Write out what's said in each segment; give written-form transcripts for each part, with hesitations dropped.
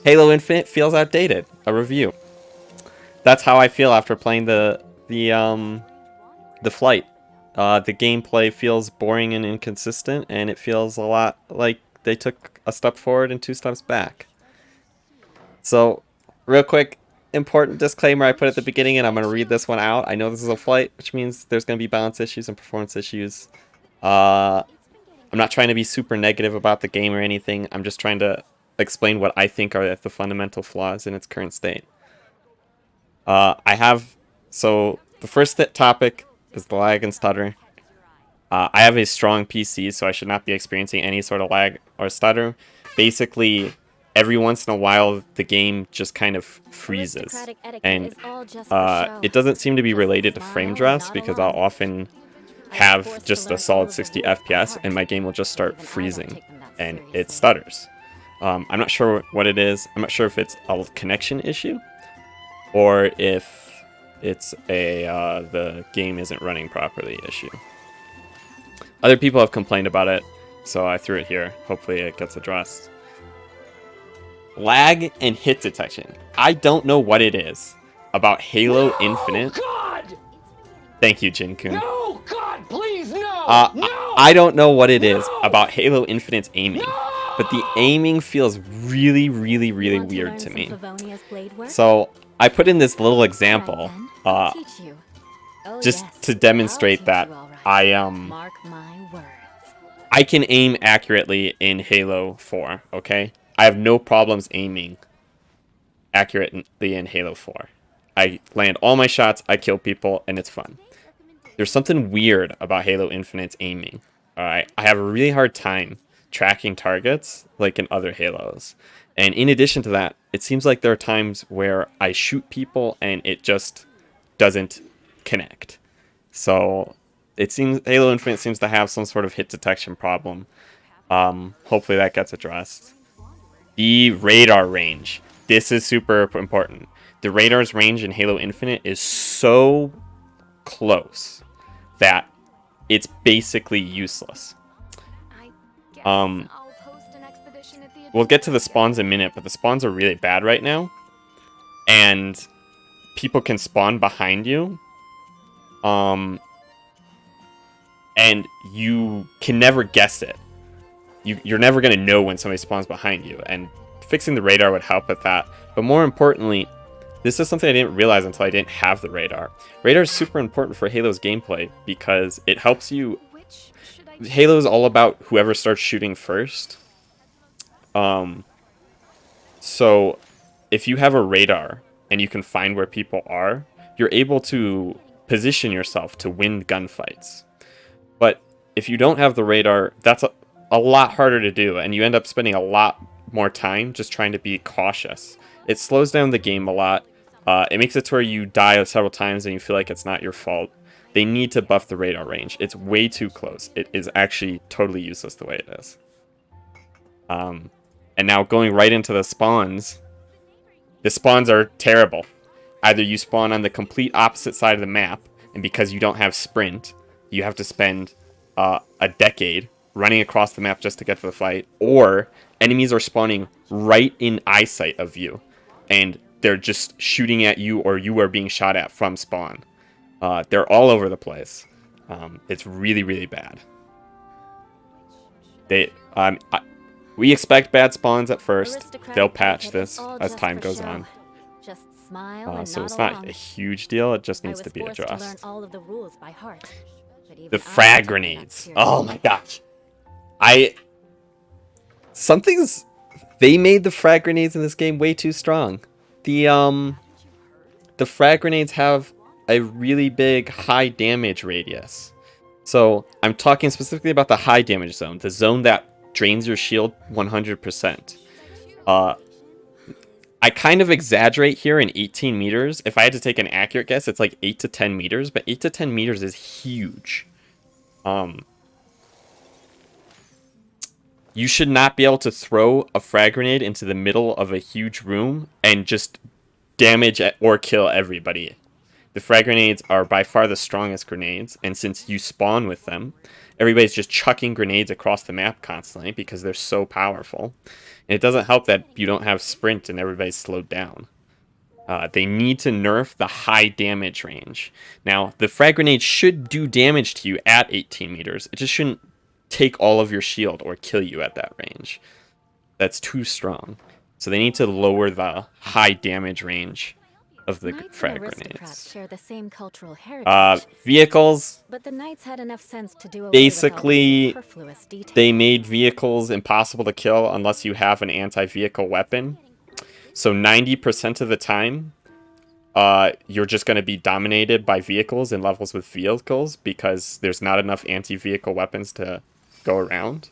Halo Infinite feels outdated. A review. That's how I feel after playing the flight. The gameplay feels boring and inconsistent, and it feels a lot like they took a step forward and two steps back. So, real quick, important disclaimer I put at the beginning, and I'm going to read this one out. I know this is a flight, which means there's going to be balance issues and performance issues. I'm not trying to be super negative about the game or anything. I'm just trying to explain what I think are the fundamental flaws in its current state. So the first topic is the lag and stutter. I have a strong PC, so I should not be experiencing any sort of lag or stutter. Basically, every once in a while, the game just kind of freezes. And it doesn't seem to be related to frame drafts, because I'll often have just a solid 60 FPS and my game will just start freezing and it stutters. I'm not sure what it is. I'm not sure if it's a connection issue or if it's a the game isn't running properly issue. Other people have complained about it, so I threw it here. Hopefully it gets addressed. Lag and hit detection. I don't know what it is about Halo Infinite. God! Thank you, Jin-kun. No, God, please, no! No! I don't know what it is about Halo Infinite's aiming, but the aiming feels really, really, really weird to me. So I put in this little example, just to demonstrate that I can aim accurately in Halo 4. Okay, I have no problems aiming accurately in Halo 4. I land all my shots, I kill people, and it's fun. There's something weird about Halo Infinite's aiming. Alright, I have a really hard time tracking targets like in other Halos. And in addition to that, it seems like there are times where I shoot people and it just doesn't connect. So it seems Halo Infinite seems to have some sort of hit detection problem. Hopefully that gets addressed. The radar range. This is super important. The radar's range in Halo Infinite is so close that it's basically useless. We'll get to the spawns in a minute, but the spawns are really bad right now. And people can spawn behind you. And you can never guess it. You're never going to know when somebody spawns behind you. And fixing the radar would help with that. But more importantly, this is something I didn't realize until I didn't have the radar. Radar is super important for Halo's gameplay because it helps you. Halo is all about whoever starts shooting first. So if you have a radar and you can find where people are, you're able to position yourself to win gunfights. But if you don't have the radar, that's a lot harder to do, and you end up spending a lot more time just trying to be cautious. It slows down the game a lot. It makes it to where you die several times and you feel like it's not your fault. They need to buff the radar range. It's way too close. It is actually totally useless the way it is. And now going right into the spawns are terrible. Either you spawn on the complete opposite side of the map, and because you don't have sprint, you have to spend a decade running across the map just to get to the fight, or enemies are spawning right in eyesight of you, and they're just shooting at you, or you are being shot at from spawn. They're all over the place. It's really, really bad. We expect bad spawns at first. They'll patch this as time goes on. So it's not a huge deal. It just needs to be addressed. The frag grenades. Oh my gosh. They made the frag grenades in this game way too strong. The frag grenades have a really big high damage radius. So I'm talking specifically about the high damage zone, the zone that drains your shield 100%. I kind of exaggerate here in 18 meters. If I had to take an accurate guess, it's like 8 to 10 meters, but 8 to 10 meters is huge. You should not be able to throw a frag grenade into the middle of a huge room and just damage or kill everybody. The frag grenades are by far the strongest grenades, and since you spawn with them, everybody's just chucking grenades across the map constantly because they're so powerful. And it doesn't help that you don't have sprint and everybody's slowed down. They need to nerf the high damage range. Now, the frag grenade should do damage to you at 18 meters. It just shouldn't take all of your shield or kill you at that range. That's too strong. So they need to lower the high damage range of the frag grenades. Share the same cultural heritage, Vehicles, but the knights had enough sense to do away basically, with all the superfluous details. they made vehicles impossible to kill unless you have an anti-vehicle weapon. So 90% of the time, you're just going to be dominated by vehicles in levels with vehicles because there's not enough anti-vehicle weapons to go around.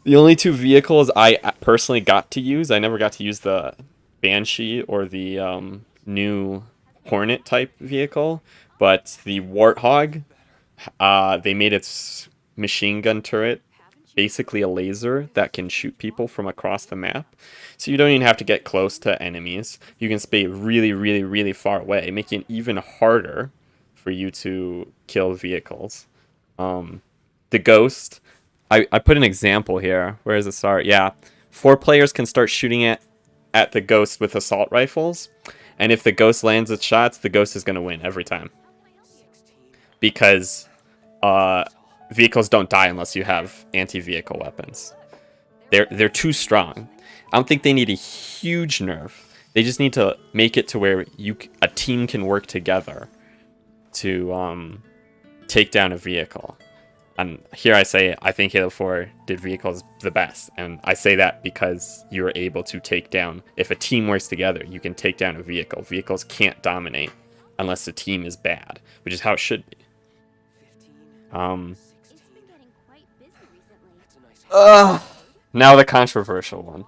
The only two vehicles I personally got to use, I never got to use the Banshee or the new Hornet type vehicle, but the Warthog, they made its machine gun turret basically a laser that can shoot people from across the map. So you don't even have to get close to enemies. You can stay really, really, really far away, making it even harder for you to kill vehicles. The Ghost, I put an example here. Where does it start? Yeah, 4 players can start shooting at the Ghost with assault rifles. And if the Ghost lands its shots, the Ghost is going to win every time. Because vehicles don't die unless you have anti-vehicle weapons. They're too strong. I don't think they need a huge nerf. They just need to make it to where a team can work together to take down a vehicle. And here I say I think Halo 4 did vehicles the best, and I say that because you're able to take down. If a team works together, you can take down a vehicle. Vehicles can't dominate unless the team is bad, which is how it should be. Now the controversial one.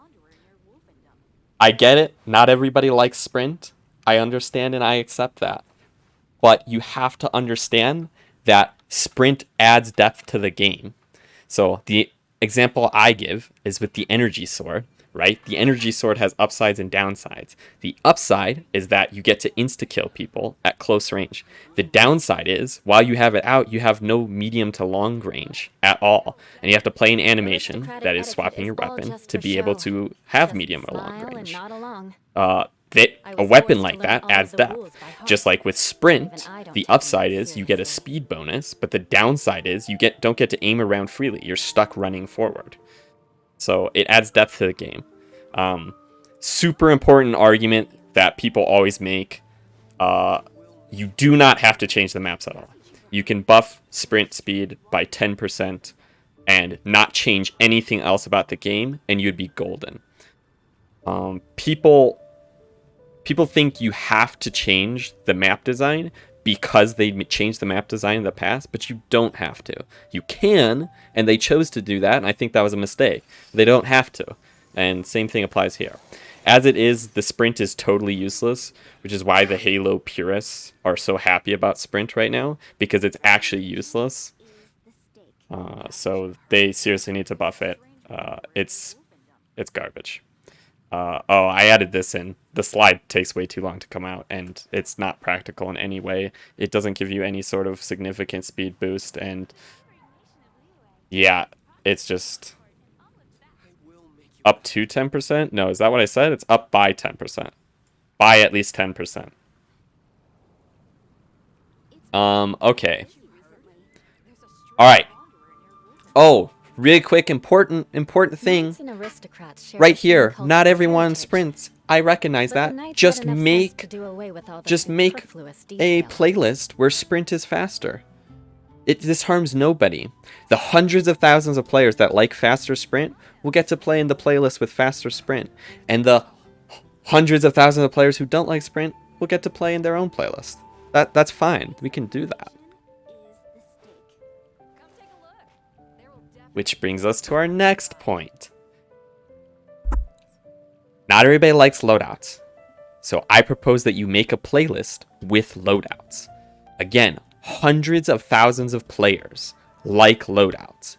I get it. Not everybody likes sprint. I understand and I accept that. But you have to understand that sprint adds depth to the game. So the example I give is with the energy sword, right? The energy sword has upsides and downsides. The upside is that you get to insta-kill people at close range. The downside is, while you have it out, you have no medium to long range at all. And you have to play an animation that is swapping your weapon to be able to have medium or long range. A weapon like that adds depth. Just like with sprint, the upside is you get a speed bonus, but the downside is you don't get to aim around freely. You're stuck running forward. So it adds depth to the game. Super important argument that people always make. You do not have to change the maps at all. You can buff sprint speed by 10% and not change anything else about the game, and you'd be golden. People think you have to change the map design because they changed the map design in the past, but you don't have to. You can, and they chose to do that, and I think that was a mistake. They don't have to, and same thing applies here. As it is, the sprint is totally useless, which is why the Halo purists are so happy about sprint right now, because it's actually useless. So they seriously need to buff it. It's garbage. Oh, I added this in. The slide takes way too long to come out, and it's not practical in any way. It doesn't give you any sort of significant speed boost, and yeah, it's just up to 10%? No, is that what I said? It's up by 10%. By at least 10%. Okay. Alright. Oh, really quick, important thing. Right here, not everyone sprints. I recognize that. Just make a playlist where sprint is faster. This harms nobody. The hundreds of thousands of players that like faster sprint will get to play in the playlist with faster sprint. And the hundreds of thousands of players who don't like sprint will get to play in their own playlist. That's fine. We can do that. Which brings us to our next point. Not everybody likes loadouts. So I propose that you make a playlist with loadouts. Again, hundreds of thousands of players like loadouts.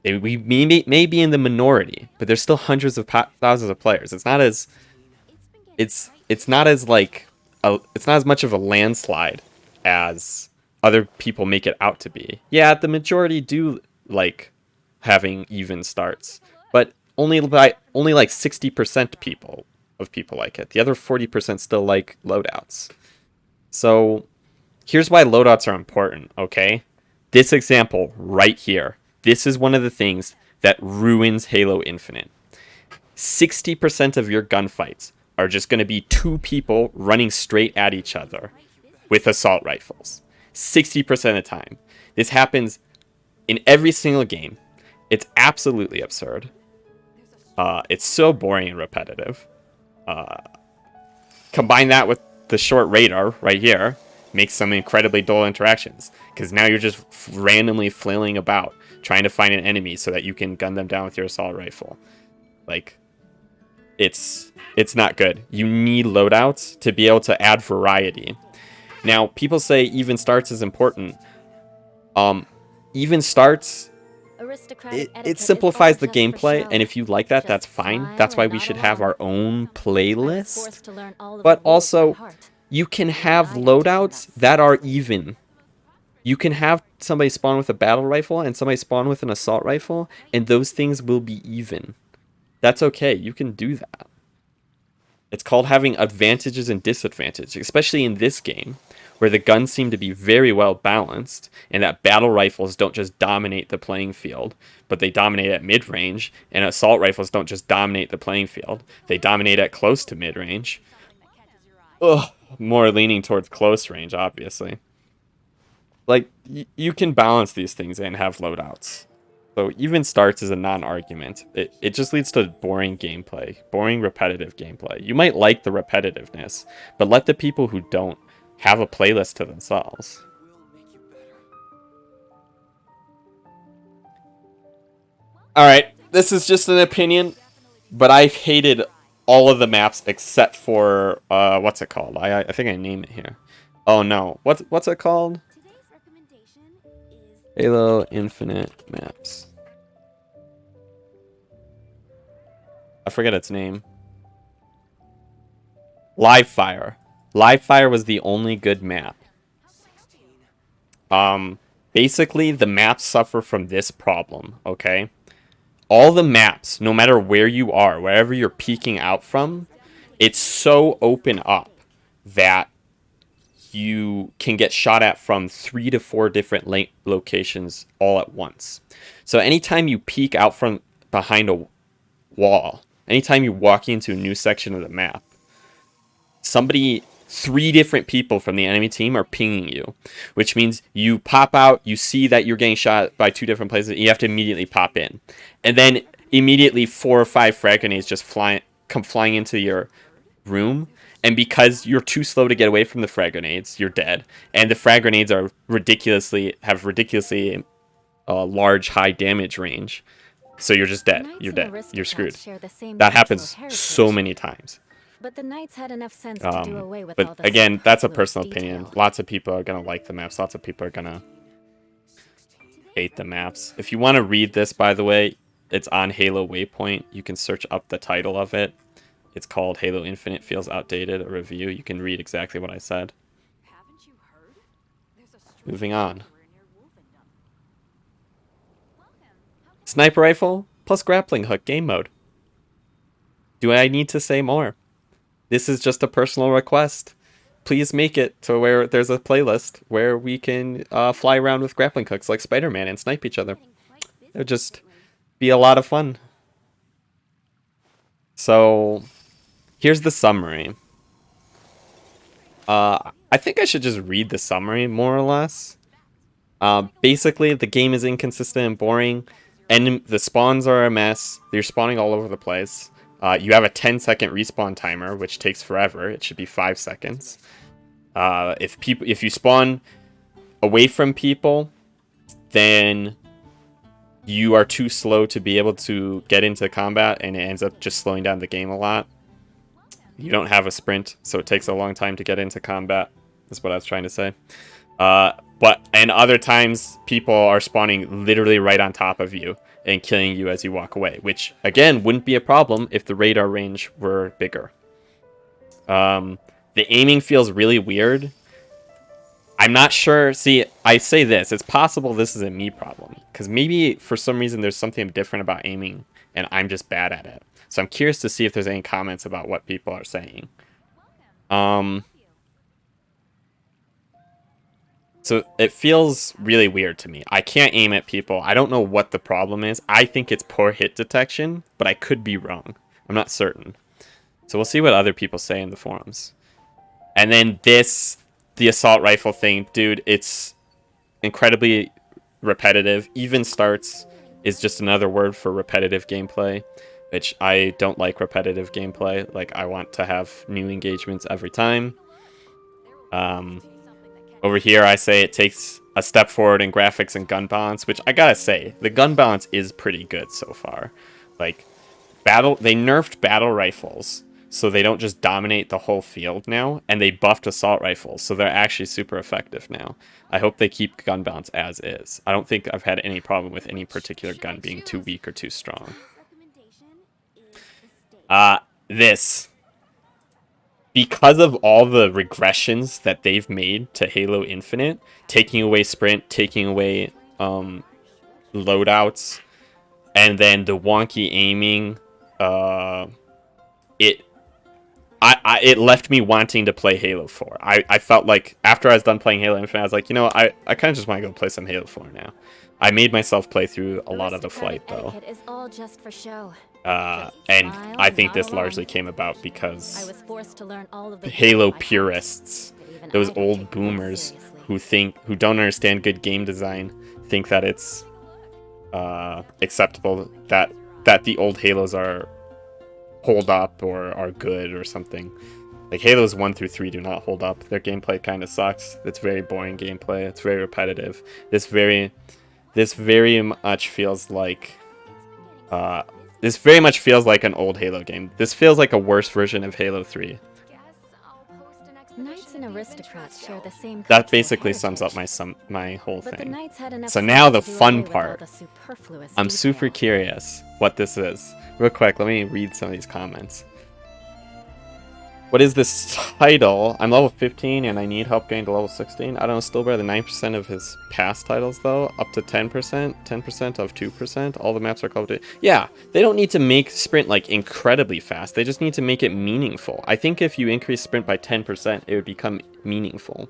We may be in the minority, but there's still hundreds of thousands of players. It's not as like it's not as much of a landslide as other people make it out to be. Yeah, the majority do like having even starts, but only like 60% of people like it. The other 40% still like loadouts. So here's why loadouts are important, okay? This example right here. This is one of the things that ruins Halo Infinite. 60% of your gunfights are just going to be two people running straight at each other with assault rifles. 60% of the time. This happens in every single game. It's absolutely absurd. It's so boring and repetitive. Combine that with the short radar right here, makes some incredibly dull interactions. Because now you're just randomly flailing about, trying to find an enemy so that you can gun them down with your assault rifle. Like, it's not good. You need loadouts to be able to add variety. Now, people say even starts is important. Even starts, it simplifies the gameplay, and if you like that, that's fine. That's why we should have our own playlist. But also, you can have loadouts that are even. You can have somebody spawn with a battle rifle and somebody spawn with an assault rifle, and those things will be even. That's okay. You can do that. It's called having advantages and disadvantages, especially in this game, where the guns seem to be very well balanced, and that battle rifles don't just dominate the playing field, but they dominate at mid-range, and assault rifles don't just dominate the playing field, they dominate at close to mid-range. Ugh, more leaning towards close range, obviously. Like, you can balance these things and have loadouts. So even starts is a non-argument. It just leads to boring gameplay, boring repetitive gameplay. You might like the repetitiveness, but let the people who don't have a playlist to themselves. Alright, this is just an opinion, but I've hated all of the maps except for, what's it called? I think I name it here. Oh no, what's it called? Halo Infinite maps. I forget its name. Livefire. Livefire was the only good map. Basically, the maps suffer from this problem, okay? All the maps, no matter where you are, wherever you're peeking out from, it's so open up that you can get shot at from 3 to 4 different locations all at once. So anytime you peek out from behind a wall, anytime you're walking into a new section of the map, 3 different people from the enemy team are pinging you, which means you pop out, you see that you're getting shot by 2 different places, and you have to immediately pop in. And then immediately 4 or 5 frag grenades just come flying into your room. And because you're too slow to get away from the frag grenades, you're dead. And the frag grenades are have ridiculously large, high damage range. So you're just dead. You're dead. You're screwed. That happens so many times. But the Knights had enough sense to do away with all But the again, that's a superfluous personal opinion. detail. Lots of people are going to like the maps. Lots of people are going to hate the maps. If you want to read this, by the way, it's on Halo Waypoint. You can search up the title of it. It's called Halo Infinite Feels Outdated, a review. You can read exactly what I said. Moving on. Sniper rifle plus grappling hook game mode. Do I need to say more? This is just a personal request. Please make it to where there's a playlist where we can fly around with grappling hooks like Spider-Man and snipe each other. It would just be a lot of fun. So, here's the summary. I think I should just read the summary, more or less. Basically, the game is inconsistent and boring, and the spawns are a mess. You're spawning all over the place. You have a 10-second respawn timer, which takes forever. It should be 5 seconds. If you spawn away from people, then you are too slow to be able to get into combat, and it ends up just slowing down the game a lot. You don't have a sprint, so it takes a long time to get into combat. That's what I was trying to say. And other times, people are spawning literally right on top of you and killing you as you walk away, which, again, wouldn't be a problem if the radar range were bigger. The aiming feels really weird. I'm not sure. See, I say this. It's possible this is a me problem. Because maybe for some reason there's something different about aiming and I'm just bad at it. So I'm curious to see if there's any comments about what people are saying. So it feels really weird to me. I can't aim at people. I don't know what the problem is. I think it's poor hit detection, but I could be wrong. I'm not certain. So we'll see what other people say in the forums. And then the assault rifle thing, dude, it's incredibly repetitive. Even starts is just another word for repetitive gameplay, which I don't like repetitive gameplay. Like, I want to have new engagements every time. Over here, I say it takes a step forward in graphics and gun balance, which I gotta say, the gun balance is pretty good so far. Like, they nerfed battle rifles, so they don't just dominate the whole field now, and they buffed assault rifles, so they're actually super effective now. I hope they keep gun balance as is. I don't think I've had any problem with any particular gun being too weak or too strong. Because of all the regressions that they've made to Halo Infinite, taking away sprint, taking away loadouts, and then the wonky aiming, it left me wanting to play Halo 4. I felt like after I was done playing Halo Infinite, I was like, you know, I kind of just want to go play some Halo 4 now. I made myself play through a lot of the flight, though. And I think this largely came about because Halo purists, those old boomers who don't understand good game design, think that it's acceptable that the old Halos hold up or are good or something. Like, Halos 1 through 3 do not hold up. Their gameplay kind of sucks. It's very boring gameplay. It's very repetitive. This very much feels like an old Halo game. This feels like a worse version of Halo 3. Knights and aristocrats share the same That basically sums up my whole thing. So now the fun part. I'm super curious what this is. Real quick, let me read some of these comments. What is this title? I'm level 15 and I need help getting to level 16. I don't know, still better than 9% of his past titles though. Up to 10%, 10% of 2%. All the maps are Call of Duty. Yeah, they don't need to make sprint like incredibly fast. They just need to make it meaningful. I think if you increase sprint by 10%, it would become meaningful.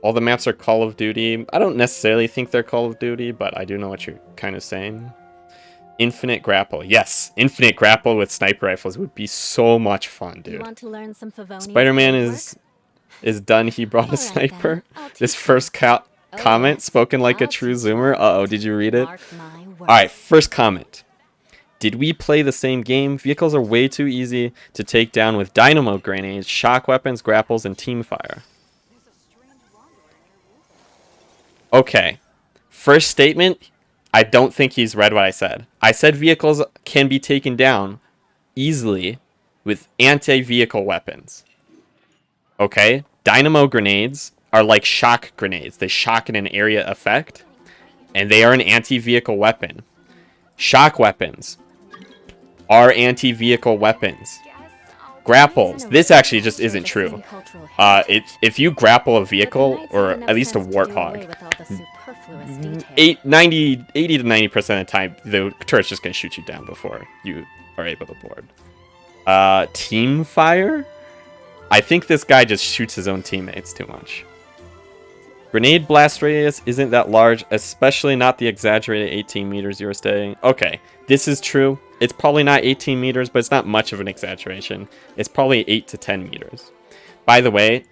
All the maps are Call of Duty. I don't necessarily think they're Call of Duty, but I do know what you're kind of saying. Infinite grapple. Yes, infinite grapple with sniper rifles would be so much fun, dude. Spider-Man is done. He brought a sniper. This first comment, spoken like a true zoomer. Uh-oh, did you read it? Alright, first comment. Did we play the same game? Vehicles are way too easy to take down with dynamo grenades, shock weapons, grapples, and team fire. Okay. First statement, I don't think he's read what I said. I said vehicles can be taken down easily with anti-vehicle weapons. Okay? Dynamo grenades are like shock grenades. They shock in an area effect, and they are an anti-vehicle weapon. Shock weapons are anti-vehicle weapons. Grapples. This actually just isn't true. If you grapple a vehicle, or at least a warthog, 80 to 90% of the time, the turret's just going to shoot you down before you are able to board. Team fire? I think this guy just shoots his own teammates too much. Grenade blast radius isn't that large, especially not the exaggerated 18 meters you were saying. Okay, this is true. It's probably not 18 meters, but it's not much of an exaggeration. It's probably 8 to 10 meters. By the way,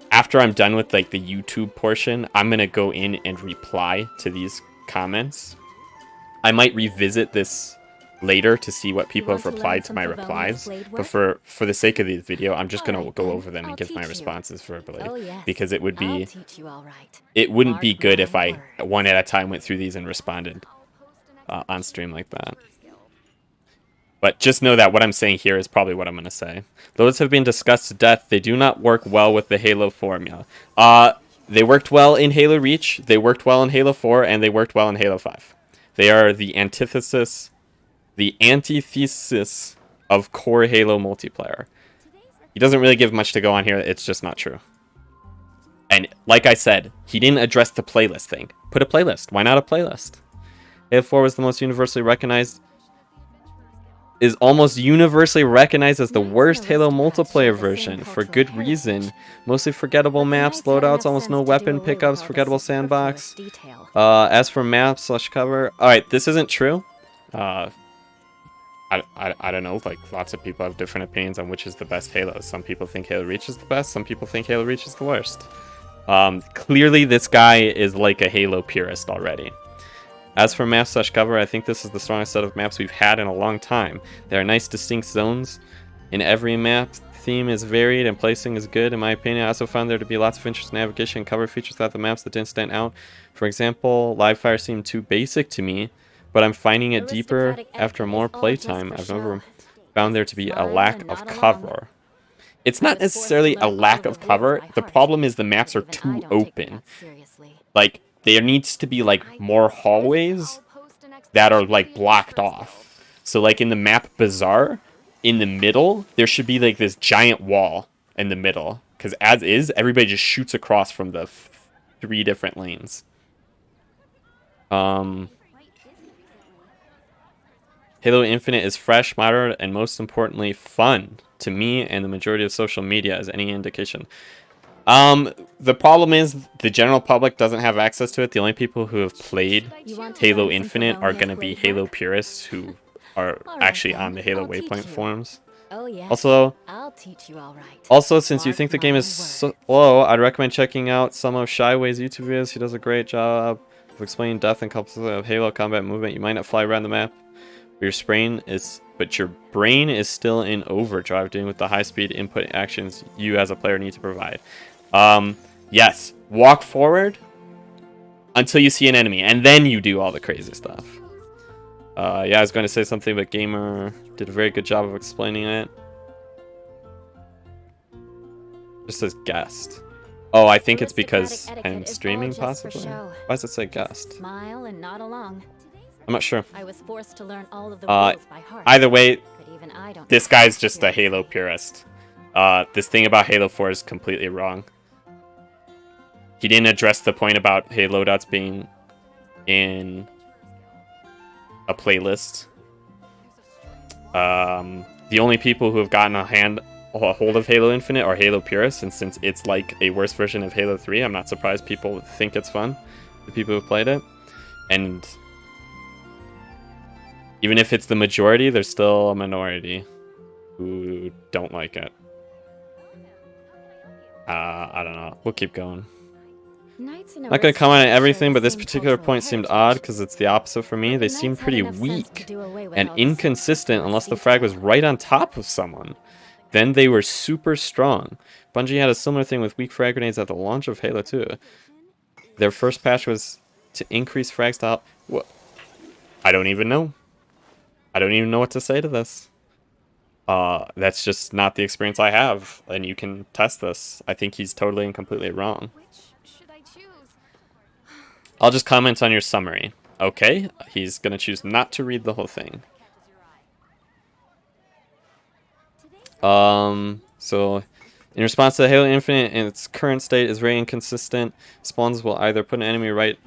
after I'm done with like the YouTube portion, I'm going to go in and reply to these comments. I might revisit this later to see what people have replied to my replies, but for the sake of the video, I'm just going to go over them and give my responses verbally, because it wouldn't be good if I one at a time went through these and responded on stream like that. But just know that what I'm saying here is probably what I'm going to say. Those have been discussed to death. They do not work well with the Halo formula. They worked well in Halo Reach, they worked well in Halo 4, and they worked well in Halo 5. They are the antithesis of core Halo multiplayer. He doesn't really give much to go on here. It's just not true. And like I said, he didn't address the playlist thing. Put a playlist. Why not a playlist? Halo 4 was the most universally recognized... is almost universally recognized as the worst Halo multiplayer version, for good reason. Mostly forgettable maps, loadouts, almost no weapon pickups, forgettable sandbox. As for maps/cover... Alright, this isn't true. I don't know, like, lots of people have different opinions on which is the best Halo. Some people think Halo Reach is the best, some people think Halo Reach is the worst. Clearly this guy is like a Halo purist already. As for maps/cover, I think this is the strongest set of maps we've had in a long time. There are nice distinct zones in every map. Theme is varied and placing is good, in my opinion. I also found there to be lots of interesting navigation and cover features throughout the maps that didn't stand out. For example, live fire seemed too basic to me, but I'm finding it deeper after more playtime. I've never found there to be a lack of cover. It's not necessarily a lack of cover. The problem is the maps are too open. Like, there needs to be, like, more hallways that are, like, blocked off. So, like, in the map Bazaar, in the middle, there should be, like, this giant wall in the middle. Because as is, everybody just shoots across from the 3 different lanes. Halo Infinite is fresh, modern, and most importantly, fun to me and the majority of social media as any indication. The problem is the general public doesn't have access to it. The only people who have played Halo Infinite are going to be Halo purists who are actually on the Halo Waypoint forums. Also, since you think the game is slow, I'd recommend checking out some of Shyway's YouTube videos. He does a great job of explaining death and complexity of Halo combat movement. You might not fly around the map, but your brain is still in overdrive, dealing with the high-speed input actions you as a player need to provide. Yes, walk forward until you see an enemy, and then you do all the crazy stuff. Yeah, I was going to say something, but Gamer did a very good job of explaining it. Just says guest. Oh, I think it's because I'm streaming, possibly. Why does it say guest? Smile and nod along. I'm not sure. I was forced to learn all of the rules by heart. Either way, But even I don't this guy's just a Halo purist. This thing about Halo 4 is completely wrong. He didn't address the point about Halo loadouts being in a playlist. The only people who have gotten a hold of Halo Infinite are Halo purists, and since it's like a worse version of Halo 3, I'm not surprised people think it's fun, the people who've played it. And even if it's the majority, there's still a minority who don't like it. I don't know. We'll keep going. I'm not going to comment on everything, but this particular point seemed odd because it's the opposite for me. They seem pretty weak and inconsistent unless the frag was right on top of someone. Then they were super strong. Bungie had a similar thing with weak frag grenades at the launch of Halo 2. Their first patch was to increase frag style. What? I don't even know. I don't even know what to say to this. That's just not the experience I have, and you can test this. I think he's totally and completely wrong. I'll just comment on your summary. Okay, he's gonna choose not to read the whole thing. So in response to Halo Infinite in its current state is very inconsistent. Spawns will either put an enemy right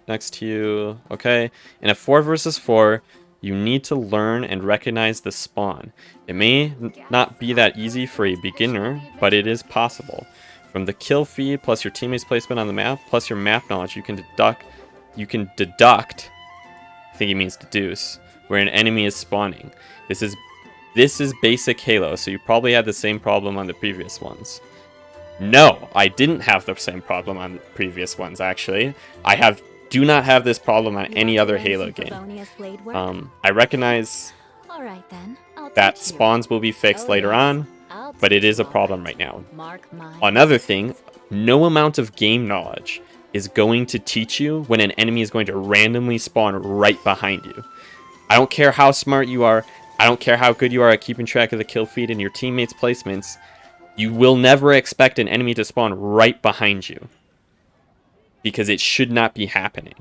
next to you. Okay, in a 4 versus 4, you need to learn and recognize the spawn. It may not be that easy for a beginner, but it is possible. From the kill feed, plus your teammates' placement on the map, plus your map knowledge, you can deduct, I think he means deduce, where an enemy is spawning. This is basic Halo, so you probably had the same problem on the previous ones. No, I didn't have the same problem on the previous ones, actually. I do not have this problem on any other Halo game. I recognize that spawns will be fixed later on, but it is a problem right now. Another thing, no amount of game knowledge is going to teach you when an enemy is going to randomly spawn right behind you. I don't care how smart you are, I don't care how good you are at keeping track of the kill feed and your teammates' placements, you will never expect an enemy to spawn right behind you. Because it should not be happening.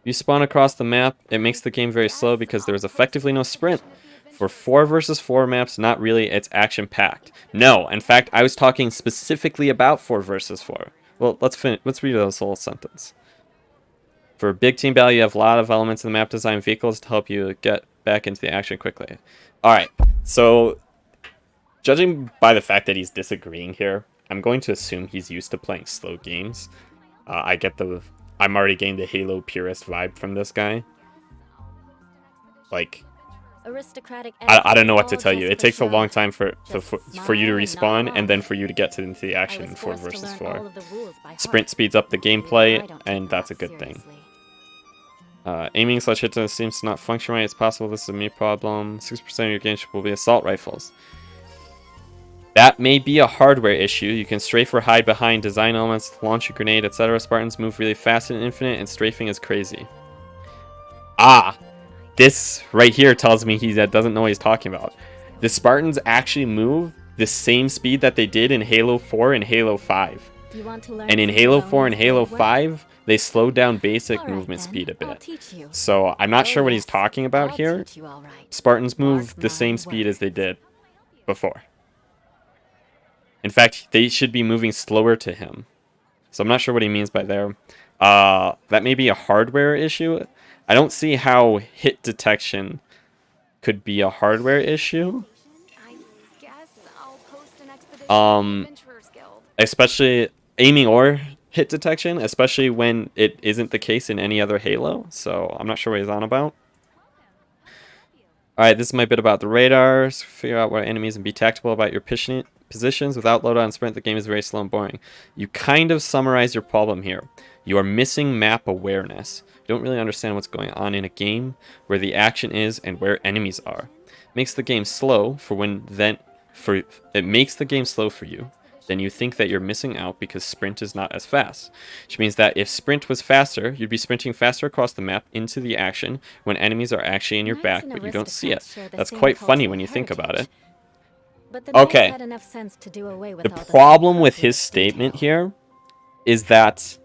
If you spawn across the map, it makes the game very slow because there is effectively no sprint. For 4 versus 4 maps, not really, it's action-packed. No, in fact, I was talking specifically about 4 versus 4. Well, let's read this whole sentence. For a big team battle, you have a lot of elements in the map design vehicles to help you get back into the action quickly. Alright, so judging by the fact that he's disagreeing here, I'm going to assume he's used to playing slow games. I'm already getting the Halo purist vibe from this guy. Like, I don't know what to tell you. It takes a long time for you to respawn and then for you to get into the action in 4 versus 4. Sprint speeds up the gameplay, and that's a good thing. Aiming slash hit seems to not function right. It's possible this is a me problem. 6% of your games will be assault rifles. That may be a hardware issue. You can strafe or hide behind design elements, launch a grenade, etc. Spartans move really fast in Infinite, and strafing is crazy. Ah! This right here tells me he doesn't know what he's talking about. The Spartans actually move the same speed that they did in Halo 4 and Halo 5. And in Halo 4 and Halo 5, they slowed down basic movement speed a bit. So I'm not sure what he's talking about here. Spartans move the same speed as they did before. In fact, they should be moving slower to him. So I'm not sure what he means by there. That may be a hardware issue. I don't see how hit detection could be a hardware issue. Especially aiming or hit detection, especially when it isn't the case in any other Halo. So I'm not sure what he's on about. Alright, this is my bit about the radars. Figure out where enemies and be tactical about your positions. Without loadout and sprint, the game is very slow and boring. You kind of summarize your problem here. You are missing map awareness. You don't really understand what's going on in a game, where the action is, and where enemies are. It makes the game slow it makes the game slow for you. Then you think that you're missing out because sprint is not as fast. Which means that if sprint was faster, you'd be sprinting faster across the map into the action when enemies are actually in your back, but you don't see it. That's quite funny when you think about it. Okay. The problem with his statement here is that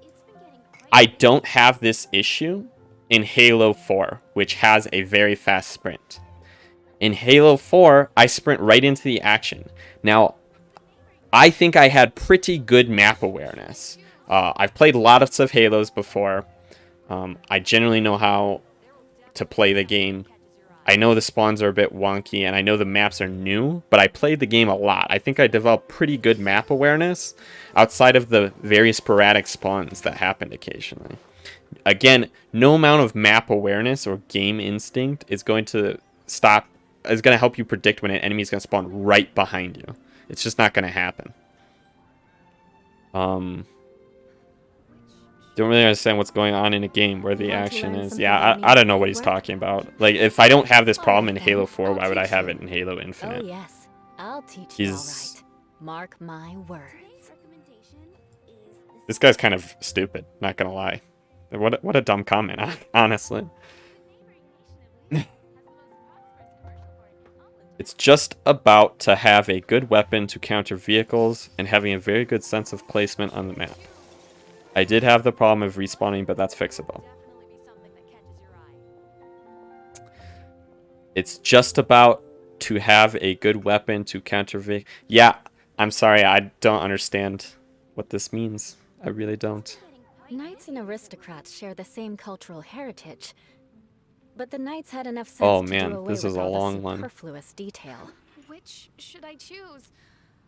I don't have this issue in Halo 4, which has a very fast sprint. In Halo 4, I sprint right into the action. Now, I think I had pretty good map awareness. I've played lots of Halos before. I generally know how to play the game. I know the spawns are a bit wonky, and I know the maps are new, but I played the game a lot. I think I developed pretty good map awareness outside of the very sporadic spawns that happened occasionally. Again, no amount of map awareness or game instinct is going to help you predict when an enemy is going to spawn right behind you. It's just not going to happen. Don't really understand what's going on in a game where the action is. Yeah, I don't know what he's talking about. Like, if I don't have this problem in Halo 4, why would I have it in Halo Infinite? Oh yes, I'll teach you all right. Mark my words. This guy's kind of stupid, not gonna lie. What a dumb comment, honestly. It's just about to have a good weapon to counter vehicles and having a very good sense of placement on the map. I did have the problem of respawning, but that's fixable. It's just about to have a good weapon to counter vehicles. Yeah, I'm sorry, I don't understand what this means. I really don't. Knights and aristocrats share the same cultural heritage, but the knights had enough sense to do away this is with a all long the one. superfluous detail. Which should I choose?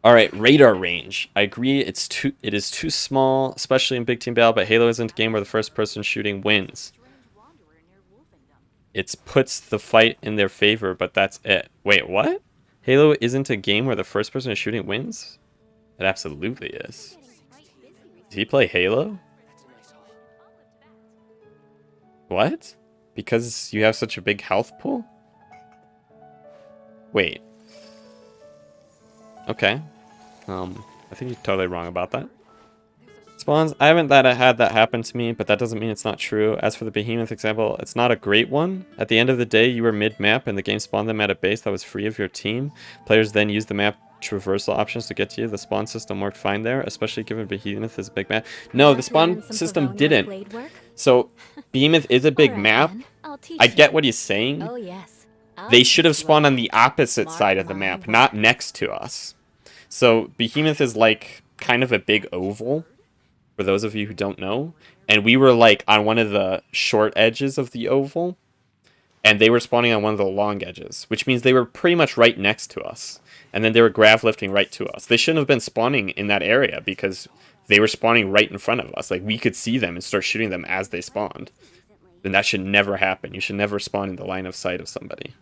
Alright, radar range. I agree it is too small, especially in big team battle, but Halo isn't a game where the first person shooting wins. It puts the fight in their favor, but that's it. Wait, what? Halo isn't a game where the first person shooting wins? It absolutely is. Did he play Halo? What? Because you have such a big health pool? Wait. Okay. I think you're totally wrong about that. Spawns, I haven't had that happen to me, but that doesn't mean it's not true. As for the Behemoth example, it's not a great one. At the end of the day, you were mid-map and the game spawned them at a base that was free of your team. Players then used the map traversal options to get to you. The spawn system worked fine there, especially given Behemoth is a big map. No, the spawn system didn't. So, Behemoth is a big map. I get what he's saying. Oh yes. They should have spawned on the opposite side of the map, not next to us. So Behemoth is like kind of a big oval, for those of you who don't know. And we were like on one of the short edges of the oval, and they were spawning on one of the long edges, which means they were pretty much right next to us. And then they were grav lifting right to us. They shouldn't have been spawning in that area because they were spawning right in front of us. Like, we could see them and start shooting them as they spawned. Then that should never happen. You should never spawn in the line of sight of somebody.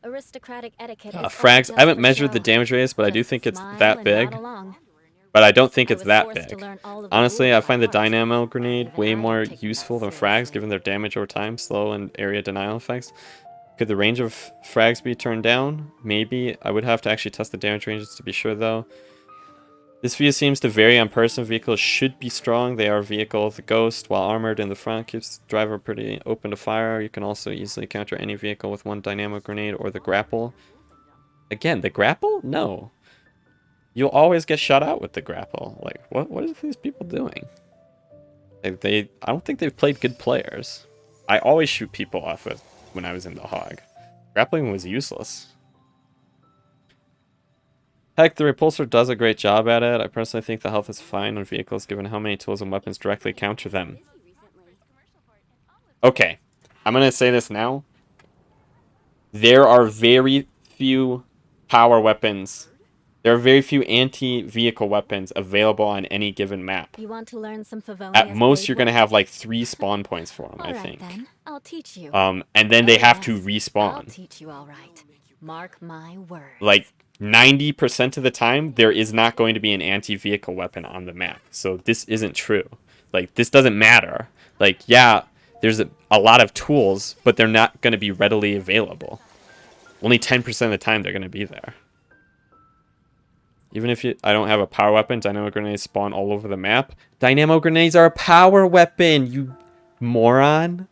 Aristocratic etiquette. Frags, I haven't measured the damage radius, but I do think it's that big. But I don't think it's that big. Honestly, I find the Dynamo Grenade way more useful than frags, given their damage over time, slow, and area denial effects. Could the range of frags be turned down? Maybe. I would have to actually test the damage ranges to be sure, though. This view seems to vary on person. Vehicles should be strong. They are vehicle. The Ghost, while armored in the front, keeps the driver pretty open to fire. You can also easily counter any vehicle with one Dynamo Grenade or the Grapple. Again, the Grapple? No. You'll always get shot out with the Grapple. Like, what are these people doing? I don't think they've played good players. I always shoot people off with when I was in the Hog. Grappling was useless. Heck, the Repulsor does a great job at it. I personally think the health is fine on vehicles given how many tools and weapons directly counter them. Okay, I'm going to say this now. There are very few power weapons. There are very few anti-vehicle weapons available on any given map. You want to learn some At most, you're going to have like 3 spawn points for them, I think. Then. I'll teach you. And then they have to respawn. I'll teach you all right. Mark my words. Like 90% of the time, there is not going to be an anti-vehicle weapon on the map. So this isn't true. Like, this doesn't matter. Like, yeah, there's a lot of tools, but they're not going to be readily available. Only 10% of the time they're going to be there. Even if I don't have a power weapon, Dynamo Grenades spawn all over the map. Dynamo Grenades are a power weapon, you moron.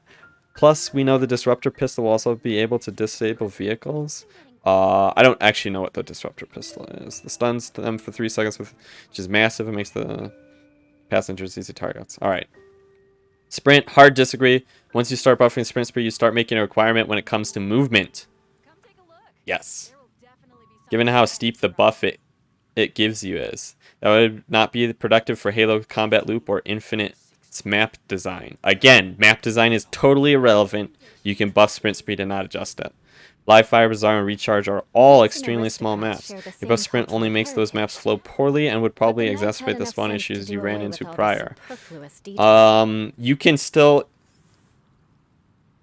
Plus, we know the Disruptor Pistol will also be able to disable vehicles. I don't actually know what the Disruptor Pistol is. The stuns them for 3 seconds, which is massive. It makes the passengers easy targets. Alright. Sprint, hard disagree. Once you start buffing sprint speed, you start making a requirement when it comes to movement. Yes. Given how steep the buff it gives you is, that would not be productive for Halo Combat Loop or Infinite's map design. Again, map design is totally irrelevant. You can buff sprint speed and not adjust it. Live Fire, Bazaar, and Recharge are all extremely small maps. Your buff sprint only makes those maps flow poorly and would probably exacerbate the spawn issues you ran into prior. You can still...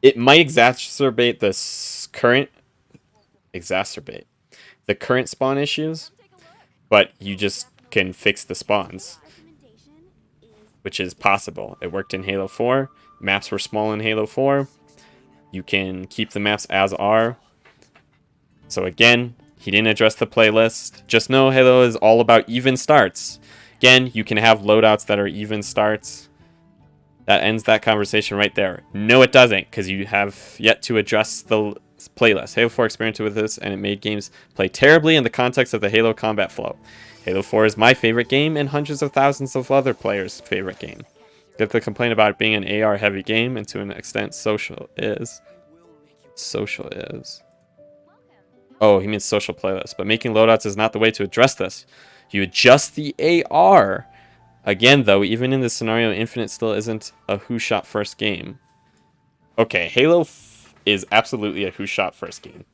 It might exacerbate the current spawn issues, but you just can fix the spawns, which is possible. It worked in Halo 4. Maps were small in Halo 4. You can keep the maps as are. So again, he didn't address the playlist. Just know Halo is all about even starts. Again, you can have loadouts that are even starts. That ends that conversation right there. No, it doesn't, because you have yet to address the playlist. Halo 4 experimented with this, and it made games play terribly in the context of the Halo combat flow. Halo 4 is my favorite game, and hundreds of thousands of other players' favorite game. Get the complaint about it being an AR-heavy game, and to an extent, social is. Oh, he means social playlist. But making loadouts is not the way to address this. You adjust the AR. Again, though, even in this scenario, Infinite still isn't a who shot first game. Okay, Halo is absolutely a who shot first game.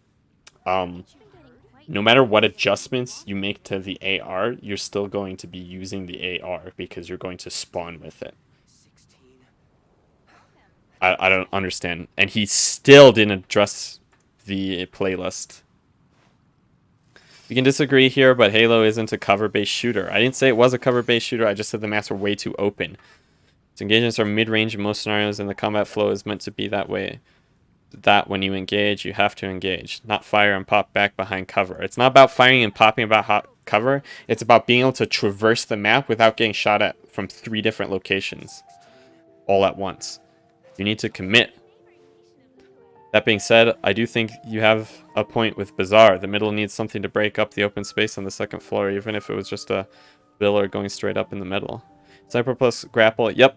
No matter what adjustments you make to the AR, you're still going to be using the AR because you're going to spawn with it. I don't understand. And he still didn't address the playlist. We can disagree here, but Halo isn't a cover-based shooter. I didn't say it was a cover-based shooter, I just said the maps were way too open. Its engagements are mid-range in most scenarios, and the combat flow is meant to be that way. That when you engage, you have to engage, not fire and pop back behind cover. It's not about firing and popping about hot cover, it's about being able to traverse the map without getting shot at from 3 different locations all at once. You need to commit. That being said, I do think you have a point with Bazaar. The middle needs something to break up the open space on the second floor, even if it was just a pillar going straight up in the middle. Sniper plus grapple, yep.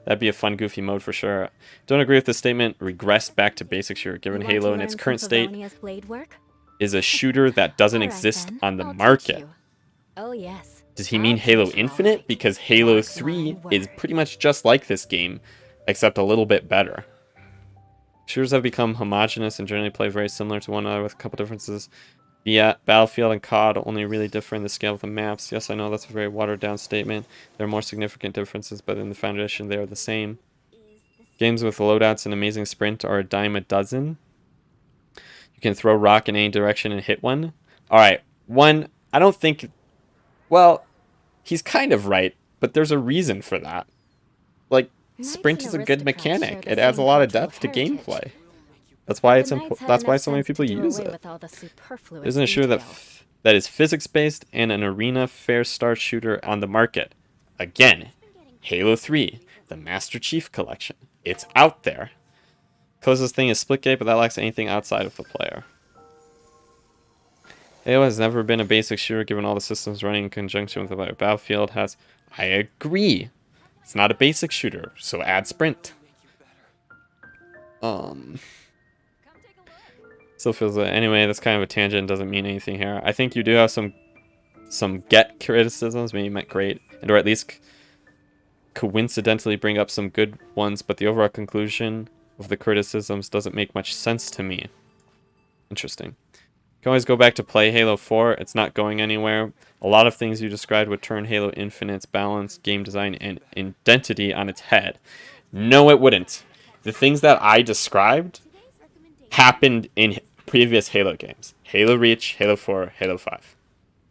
That'd be a fun, goofy mode for sure. Don't agree with the statement, regress back to basic shooter, given You want Halo to in its learn current some state Favonia's blade work? is a shooter that doesn't All right, exist then. on the I'll teach market. you. Oh yes. Does he I'll mean Halo teach you, all Infinite? right. Because Halo Mark 3 my is words. pretty much just like this game, except a little bit better. Shooters have become homogenous and generally play very similar to one another with a couple differences. Yeah, Battlefield and COD only really differ in the scale of the maps. Yes, I know that's a very watered down statement. There are more significant differences, but in the foundation they are the same. Games with loadouts and amazing sprint are a dime a dozen. You can throw rock in any direction and hit one. Alright, one, I don't think... Well, he's kind of right, but there's a reason for that. Like, Knights sprint and is a good aristocrats share mechanic. the It adds a same lot of cultural depth to heritage. gameplay. That's why it's The Knights had that's why enough so many sense to people do use away it. with all the superfluous There's a shooter details. that is physics-based and an arena fair start shooter on the market. Again, Halo 3, the Master Chief Collection. It's out there. Closest thing is Splitgate, but that lacks anything outside of the player. Halo has never been a basic shooter given all the systems running in conjunction with the Battlefield has... I agree. It's not a basic shooter, so add sprint. Still feels like... Anyway, that's kind of a tangent, doesn't mean anything here. I think you do have some get criticisms, maybe meant great, and or at least coincidentally bring up some good ones, but the overall conclusion of the criticisms doesn't make much sense to me. Interesting. You can always go back to play Halo 4. It's not going anywhere. A lot of things you described would turn Halo Infinite's balance, game design, and identity on its head. No, it wouldn't. The things that I described happened in previous Halo games. Halo Reach, Halo 4, Halo 5.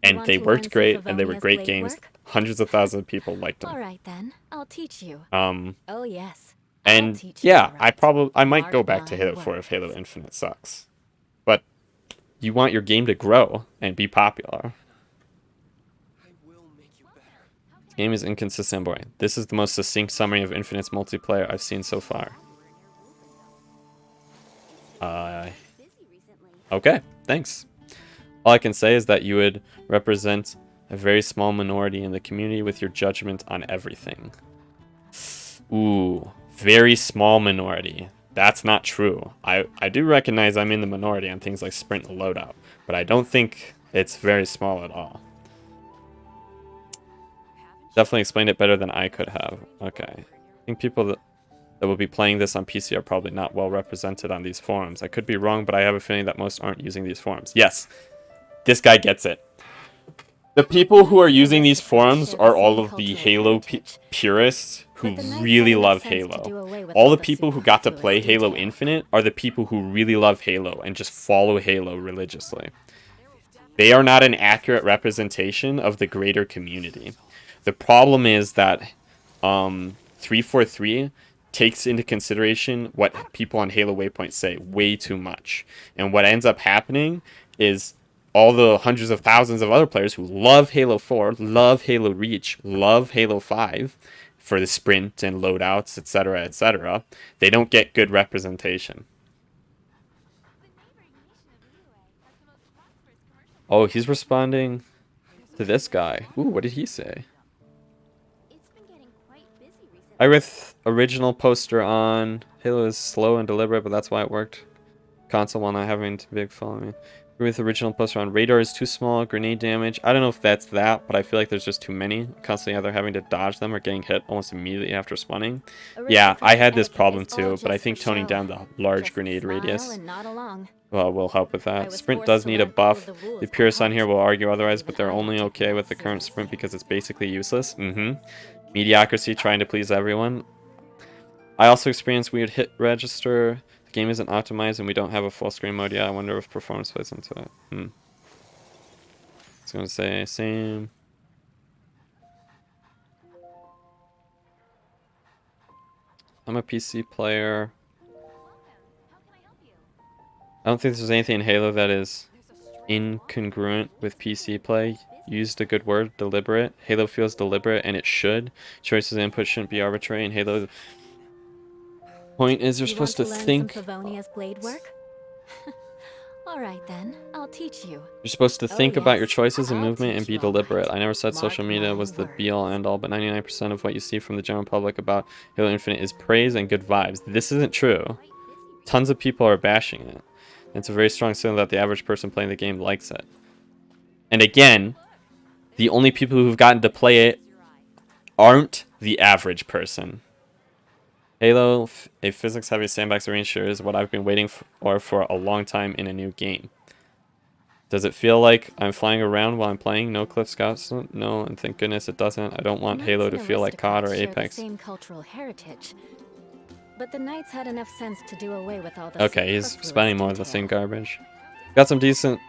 And Want they to learn worked some great, and they were Favonia's great blade games. work? Hundreds of thousands of people liked All them. right then. I'll teach you. Um, Oh yes. I'll and teach you, yeah, all right. I might go Mark back to my Halo 4 if Halo words. Infinite sucks. But you want your game to grow and be popular. This game is inconsistent and boring. This is the most succinct summary of Infinite's multiplayer I've seen so far. Okay, thanks. All I can say is that you would represent a very small minority in the community with your judgment on everything. Ooh, very small minority. That's not true. I do recognize I'm in the minority on things like sprint and loadout, but I don't think it's very small at all. Definitely explained it better than I could have. Okay. I think people that will be playing this on PC are probably not well represented on these forums. I could be wrong, but I have a feeling that most aren't using these forums. Yes, this guy gets it. The people who are using these forums are all of the Halo purists who really love Halo. All the people who got to play Halo Infinite are the people who really love Halo and just follow Halo religiously. They are not an accurate representation of the greater community. The problem is that 343 takes into consideration what people on Halo Waypoint say way too much. And what ends up happening is all the hundreds of thousands of other players who love Halo 4, love Halo Reach, love Halo 5 for the sprint and loadouts, etc., they don't get good representation. Oh, he's responding to this guy. Ooh, what did he say? I with original poster on Halo is slow and deliberate, but that's why it worked. Console while not having too big following. With original poster on radar is too small, grenade damage. I don't know if that's that, but I feel like there's just too many. Constantly either having to dodge them or getting hit almost immediately after spawning. Yeah, I had this problem too, but I think toning down the large grenade radius will help with that. Sprint does need a buff. The purists on here will argue otherwise, but they're only okay with the current sprint because it's basically useless. Mediocrity trying to please everyone. I also experienced weird hit register. The game isn't optimized and we don't have a full screen mode yet. I wonder if performance plays into it. I was going to say same. I'm a PC player. I don't think there's anything in Halo that is incongruent with PC play. Used a good word, deliberate. Halo feels deliberate, and it should. Choices and input shouldn't be arbitrary. In Halo, point is you're supposed to think. Favonia's blade work? Alright then, I'll teach you. You're supposed to think about your choices and I'll movement and teach be you all deliberate. right. I never said Mark social media my was the words. be-all end-all, but 99% of what you see from the general public about Halo Infinite is praise and good vibes. This isn't true. Tons of people are bashing it. It's a very strong signal that the average person playing the game likes it. And again, the only people who've gotten to play it aren't the average person. Halo, a physics-heavy sandbox arena sure is what I've been waiting for a long time in a new game. Does it feel like I'm flying around while I'm playing? No Cliff Scouts? No, and thank goodness it doesn't. I don't want Knights Halo and to feel like COD or aristocrats share Apex. The same cultural heritage, but the Knights had enough sense to do away with all the Okay, he's superfluous spending more of the detail. same garbage. Got some decent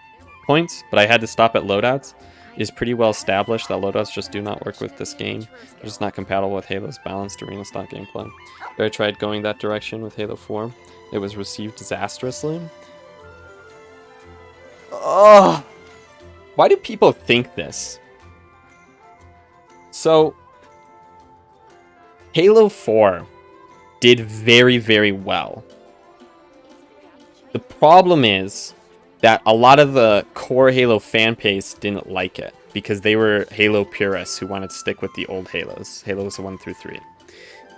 points, but I had to stop at loadouts. It is pretty well established that loadouts just do not work with this game. They're just not compatible with Halo's balanced arena style gameplay. I tried going that direction with Halo 4. It was received disastrously. Ugh! Why do people think this? So, Halo 4 did very, very well. The problem is that a lot of the core Halo fan base didn't like it because they were Halo purists who wanted to stick with the old Halos, Halos 1 through 3.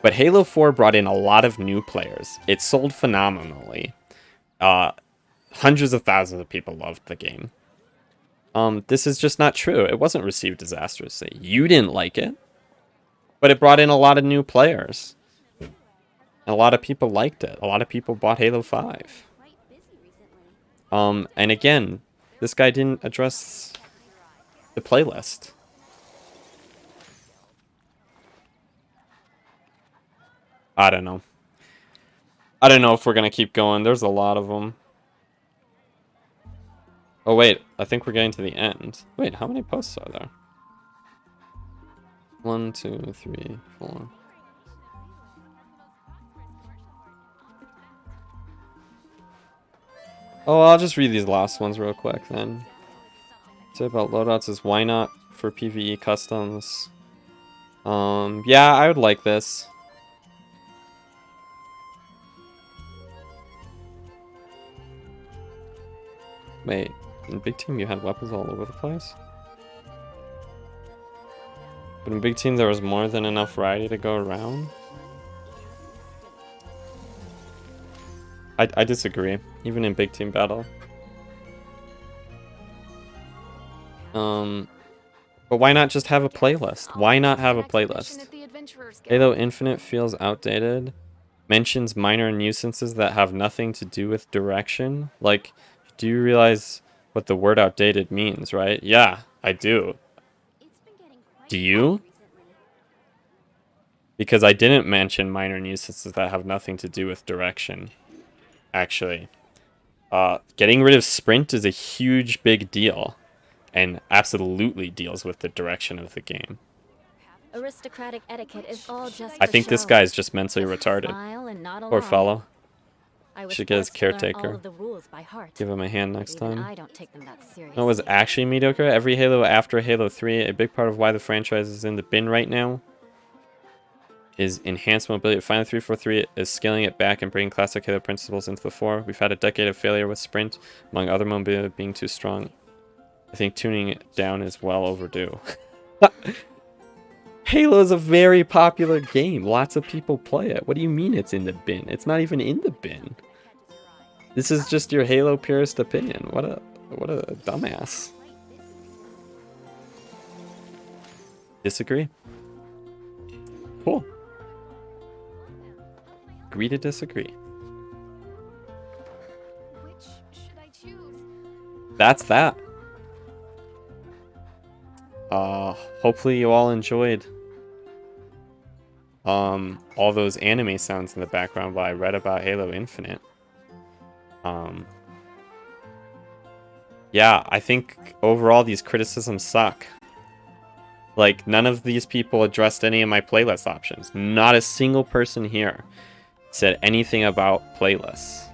But Halo 4 brought in a lot of new players. It sold phenomenally. Hundreds of thousands of people loved the game. This is just not true. It wasn't received disastrously. You didn't like it, but it brought in a lot of new players. And a lot of people liked it. A lot of people bought Halo 5. And again, this guy didn't address the playlist. I don't know. I don't know if we're gonna keep going. There's a lot of them. Oh wait, I think we're getting to the end. Wait, how many posts are there? 1, 2, 3, 4. Oh, I'll just read these last ones real quick then. Say about loadouts is why not for PvE customs? Yeah, I would like this. Wait, in Big Team you had weapons all over the place? But in Big Team there was more than enough variety to go around? I disagree, even in Big Team Battle. But why not just have a playlist? Why not have a playlist? Halo Infinite feels outdated. Mentions minor nuisances that have nothing to do with direction. Like, do you realize what the word outdated means, right? Yeah, I do. Do you? Because I didn't mention minor nuisances that have nothing to do with direction. Actually. Getting rid of sprint is a huge big deal. And absolutely deals with the direction of the game. Aristocratic etiquette is all just I for think this show. guy's just mentally Just retarded. smile and nod Poor along. fellow. I was Should get his forced to learn all caretaker. of the rules by heart. Give him a hand But next even time. I don't take them that seriously. No, it was actually mediocre. Every Halo after Halo 3, a big part of why the franchise is in the bin right now is enhanced mobility. Final 343 is scaling it back and bringing classic Halo principles into the fore. We've had a decade of failure with sprint, among other mobility being too strong. I think tuning it down is well overdue. Halo is a very popular game. Lots of people play it. What do you mean it's in the bin? It's not even in the bin. This is just your Halo purist opinion. What a dumbass. Disagree? Cool. Agree to disagree. Which should I choose? That's that. Hopefully you all enjoyed all those anime sounds in the background while I read about Halo Infinite. Yeah, I think overall these criticisms suck. Like, none of these people addressed any of my playlist options. Not a single person here said anything about playlists.